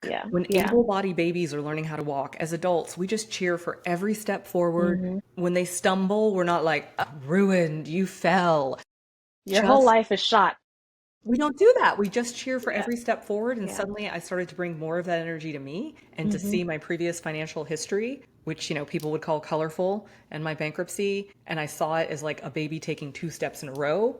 Yeah. When Yeah. able-bodied babies are learning how to walk, as adults, we just cheer for every step forward. Hmm. When they stumble, we're not like, "Ah, ruined, you fell." Your whole Just life is shot. we don't do that. We just cheer for Yeah. every step forward. And Yeah. suddenly I started to bring more of that energy to me and to Hmm. see my previous financial history, which, people would call colorful, and my bankruptcy. And I saw it as like a baby taking two steps in a row,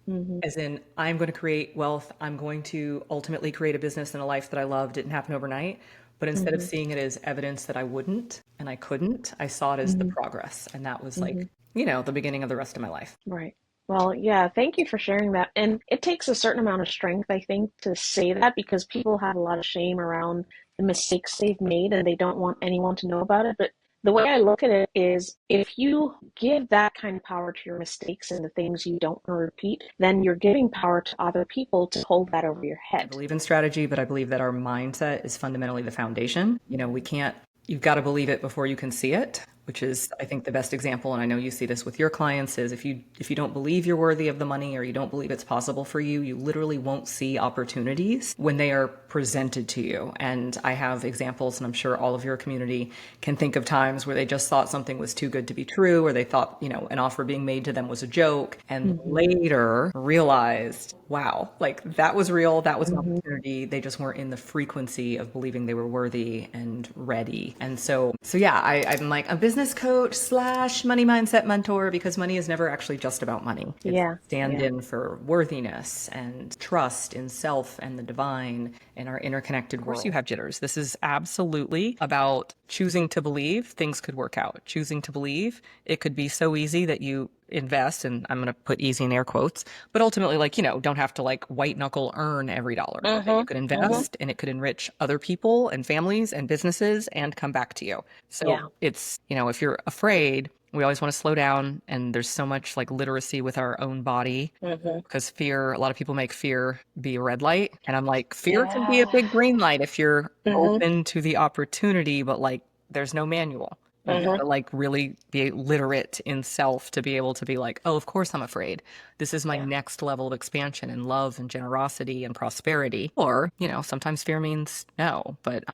Hmm. as in, I'm going to create wealth. I'm going to ultimately create a business and a life that I love. Didn't happen overnight. But instead of Hmm. seeing it as evidence that I wouldn't and I couldn't, I saw it as the Hmm. progress. And that was Hmm. like, the beginning of the rest of my life. Right. Well, yeah, thank you for sharing that. And it takes a certain amount of strength, I think, to say that because people have a lot of shame around the mistakes they've made and they don't want anyone to know about it. But the way I look at it is if you give that kind of power to your mistakes and the things you don't want to repeat, then you're giving power to other people to hold that over your I head. believe in strategy, but I believe that our mindset is fundamentally the foundation. We can't, you've got to believe it before you can see it, which is, I think, the best example. And I know you see this with your clients is if you don't believe you're worthy of the money or you don't believe it's possible for you, you literally won't see opportunities when they are presented to you. And I have examples, and I'm sure all of your community can think of times where they just thought something was too good to be true, or they thought, an offer being made to them was a joke, and Hmm. later realized, wow, like that was real. That was an Hmm. opportunity. They just weren't in the frequency of believing they were worthy and ready. And so yeah, I'm like a business coach slash money mindset mentor because money is never actually just about money. It's Yeah. stand Yeah. in for worthiness and trust in self and the divine in our interconnected Of course you world. have jitters. This is absolutely about choosing to believe things could work out. Choosing to believe it could be so easy that you invest, and I'm going to put easy in air quotes, but ultimately, like, don't have to like white knuckle earn every dollar. That you Hmm. could Hmm. invest and it could enrich other people and families and businesses and come back to you. So Yeah. it's, if you're afraid, we always want to slow down. And there's so much like literacy with our own body Hmm. because fear, a lot of people make fear be a red light. And I'm like, fear can be a Yeah. big green light if you're Hmm. open to the opportunity, but like there's no manual. You Hmm. gotta like really be literate in self to be able to be like, oh, of course I'm afraid. This is my Yeah. next level of expansion and love and generosity and prosperity. Or, sometimes fear means no, but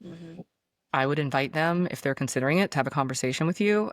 Hmm. I would invite them, if they're considering it, to have a conversation with you